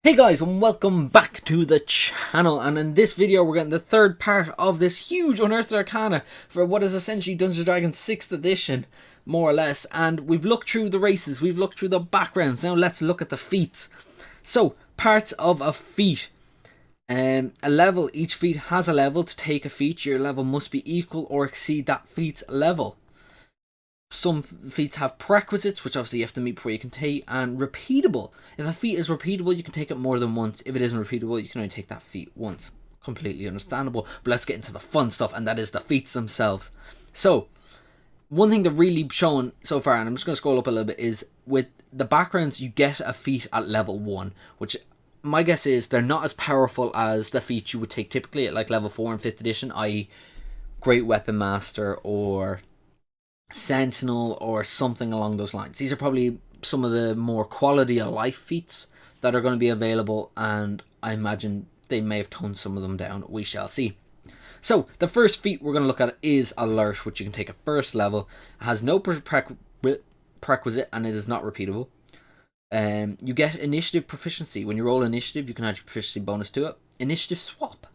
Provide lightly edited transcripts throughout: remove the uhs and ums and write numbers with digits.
Hey guys, and welcome back to the channel, and in this video we're getting the third part of this huge Unearthed Arcana for what is essentially Dungeons & Dragons 6th edition, more or less, and we've looked through the races, we've looked through the backgrounds, now let's look at the feats. So, parts of a feat. A level, each feat has a level. To take a feat, your level must be equal or exceed that feat's level. Some feats have prerequisites, which obviously you have to meet before you can take, and repeatable. If a feat is repeatable, you can take it more than once. If it isn't repeatable, you can only take that feat once. Completely understandable. But let's get into the fun stuff, and that is the feats themselves. So, one thing they're really shown so far, and I'm just going to scroll up a little bit, is with the backgrounds, you get a feat at level 1, which my guess is they're not as powerful as the feats you would take typically at like level 4 in 5th edition, i.e. Great Weapon Master or Sentinel or something along those lines. These are probably some of the more quality of life feats that are going to be available, and I imagine they may have toned some of them down. We shall see. So the first feat we're going to look at is Alert, which you can take at first level. It has no prerequisite and it is not repeatable. You get initiative proficiency. When you roll initiative, you can add your proficiency bonus to it. Initiative swap.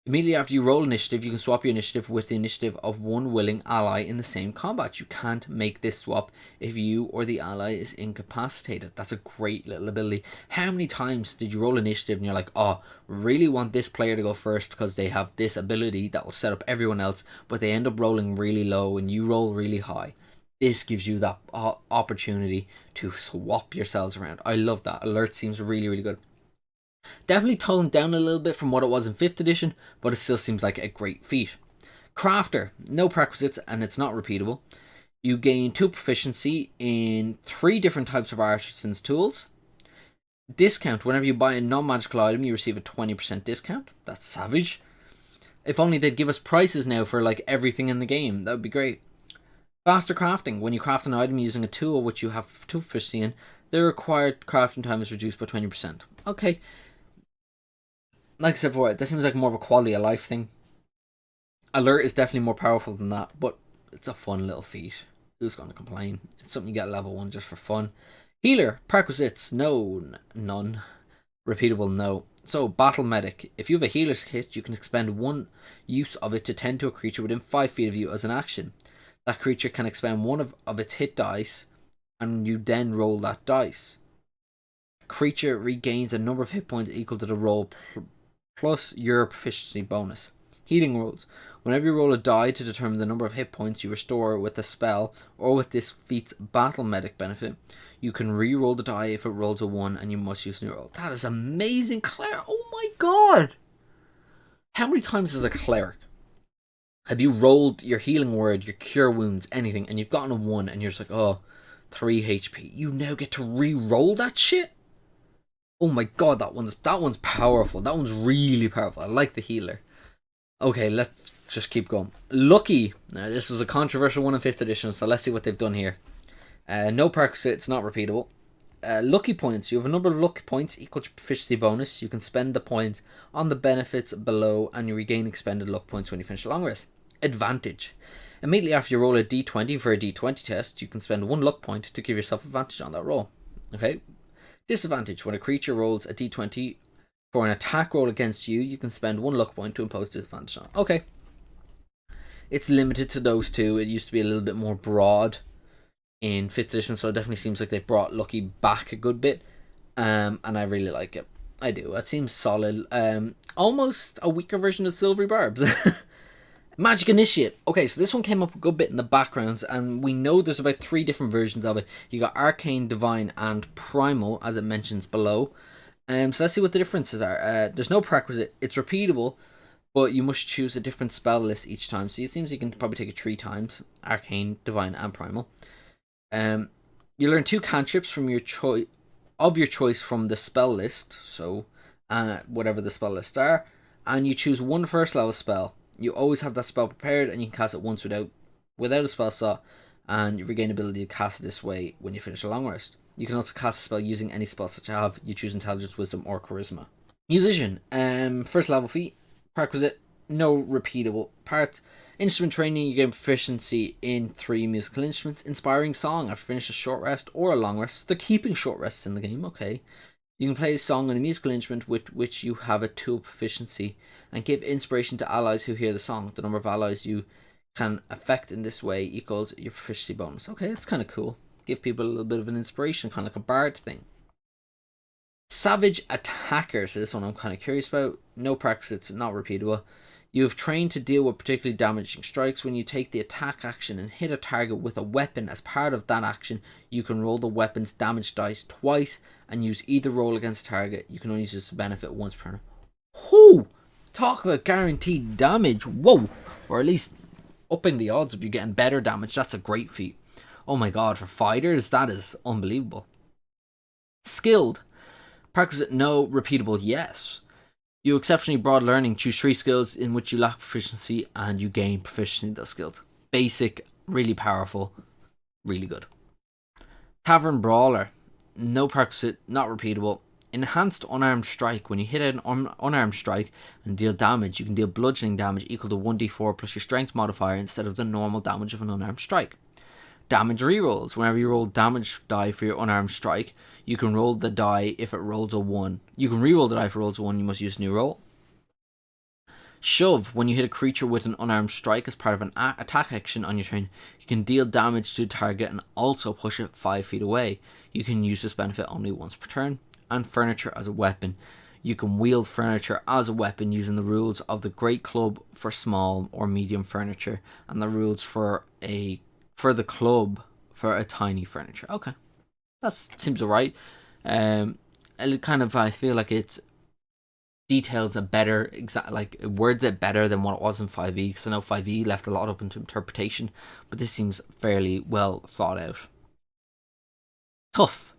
Immediately after you roll initiative, you can swap your initiative with the initiative of one willing ally in the same combat. You can't make this swap if you or the ally is incapacitated. That's a great little ability. How many times did you roll initiative and you're like, oh, really want this player to go first because they have this ability that will set up everyone else, but they end up rolling really low and you roll really high. This gives you that opportunity to swap yourselves around. I love that. Alert seems really, really good. Definitely toned down a little bit from what it was in 5th edition, but it still seems like a great feat. Crafter, no prerequisites and it's not repeatable. You gain 2 proficiency in 3 different types of artisan's tools. Discount, whenever you buy a non-magical item, you receive a 20% discount. That's savage. If only they'd give us prices now for like everything in the game, that would be great. Faster crafting, when you craft an item using a tool which you have 2 proficiency in, the required crafting time is reduced by 20%. Okay. Like I said before, this seems like more of a quality of life thing. Alert is definitely more powerful than that, but it's a fun little feat. Who's going to complain? It's something you get at level 1 just for fun. Healer, prerequisites, no, none. Repeatable, no. So, Battle Medic. If you have a healer's kit, you can expend one use of it to tend to a creature within 5 feet of you as an action. That creature can expend one of its hit dice, and you then roll that dice. Creature regains a number of hit points equal to the roll plus your proficiency bonus. Healing rolls. Whenever you roll a die to determine the number of hit points you restore with a spell or with this feat's Battle Medic benefit, you can re-roll the die if it rolls a 1 and you must use a new roll. That is amazing, Claire. Oh my god. How many times as a cleric have you rolled your healing word, your cure wounds, anything, and you've gotten a 1 and you're just like, oh, 3 HP. You now get to re-roll that shit? Oh my god, that one's powerful. That one's really powerful. I like the healer. Okay, let's just keep going. Lucky. Now, this was a controversial one in 5th edition, so let's see what they've done here. No prerequisite, it's not repeatable. Lucky points. You have a number of lucky points equal to proficiency bonus. You can spend the points on the benefits below, and you regain expended luck points when you finish a long rest. Advantage. Immediately after you roll a d20 for a d20 test, you can spend 1 luck point to give yourself advantage on that roll. Okay. Disadvantage. When a creature rolls a d20 for an attack roll against you, you can spend 1 luck point to impose disadvantage on. Okay. It's limited to those 2. It used to be a little bit more broad in 5th edition, so it definitely seems like they've brought Lucky back a good bit. And I really like it. I do. It seems solid. Almost a weaker version of Silvery Barbs. Magic Initiate. Okay, so this one came up a good bit in the backgrounds, and we know there's about 3 different versions of it. You got Arcane, Divine, and Primal, as it mentions below. So let's see what the differences are. There's no prerequisite. It's repeatable, but you must choose a different spell list each time. So it seems you can probably take it 3 times. Arcane, Divine, and Primal. You learn 2 cantrips from your choice from the spell list. So whatever the spell lists are, and you choose 1 first level spell. You always have that spell prepared, and you can cast it once without a spell slot, and you regain ability to cast it this way when you finish a long rest. You can also cast a spell using any spell such as you choose Intelligence, Wisdom, or Charisma. Musician, first level feat, prerequisite, no repeatable parts. Instrument training, you gain proficiency in 3 musical instruments. Inspiring song, after finish a short rest or a long rest. They're keeping short rests in the game, okay. You can play a song on a musical instrument with which you have a tool proficiency and give inspiration to allies who hear the song. The number of allies you can affect in this way equals your proficiency bonus. Okay, that's kind of cool. Give people a little bit of an inspiration, kind of like a bard thing. Savage Attackers. This one I'm kind of curious about. No practice, it's not repeatable. You have trained to deal with particularly damaging strikes. When you take the attack action and hit a target with a weapon as part of that action, you can roll the weapon's damage dice twice and use either roll against target. You can only use this benefit once per turn. Whoo! Talk about guaranteed damage. Whoa! Or at least upping the odds of you getting better damage. That's a great feat. Oh my god, for fighters, that is unbelievable. Skilled. Practice it, no. Repeatable, yes. You exceptionally broad learning. Choose 3 skills in which you lack proficiency and you gain proficiency in those skills. Basic, really powerful, really good. Tavern Brawler. No practice it, not repeatable. Enhanced Unarmed Strike. When you hit an unarmed strike and deal damage, you can deal bludgeoning damage equal to 1d4 plus your strength modifier instead of the normal damage of an unarmed strike. Damage rerolls. Whenever you roll damage die for your unarmed strike, you can roll the die if it rolls a 1. You can reroll the die if it rolls a 1, you must use a new roll. Shove. When you hit a creature with an unarmed strike as part of an attack action on your turn, you can deal damage to the target and also push it 5 feet away. You can use this benefit only once per turn. And Furniture as a weapon. You can wield furniture as a weapon using the rules of the Great Club for small or medium furniture and the rules for the club for a tiny furniture. Okay, that seems alright. I feel like it details a better, it words it better than what it was in 5e, because I know 5e left a lot up into interpretation, but this seems fairly well thought out. Tough.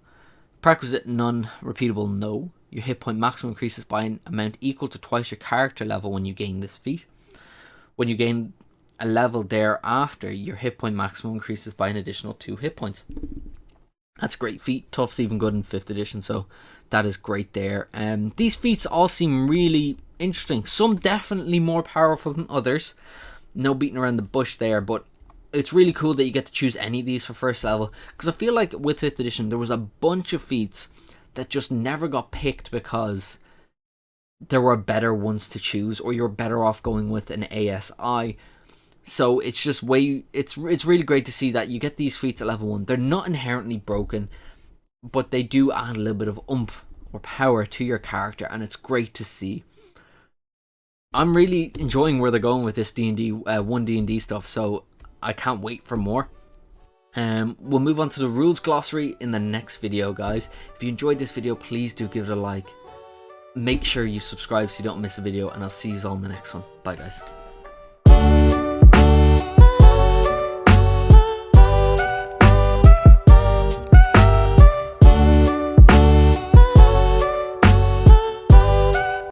Prerequisite, none. Repeatable, no. Your hit point maximum increases by an amount equal to twice your character level when you gain this feat. When you gain a level thereafter, your hit point maximum increases by an additional 2 hit points. That's a great feat. Tough's even good in 5th edition, so that is great there. These feats all seem really interesting. Some definitely more powerful than others. No beating around the bush there, but it's really cool that you get to choose any of these for first level, because I feel like with 5th edition there was a bunch of feats that just never got picked because there were better ones to choose, or you're better off going with an ASI. So it's just it's really great to see that you get these feats at level 1. They're not inherently broken, but they do add a little bit of oomph or power to your character, and it's great to see. I'm really enjoying where they're going with this D&D 1 D&D stuff, so I can't wait for more. We'll move on to the rules glossary in the next video, guys. If you enjoyed this video, please do give it a like. Make sure you subscribe so you don't miss a video, and I'll see you all in the next one. Bye, guys.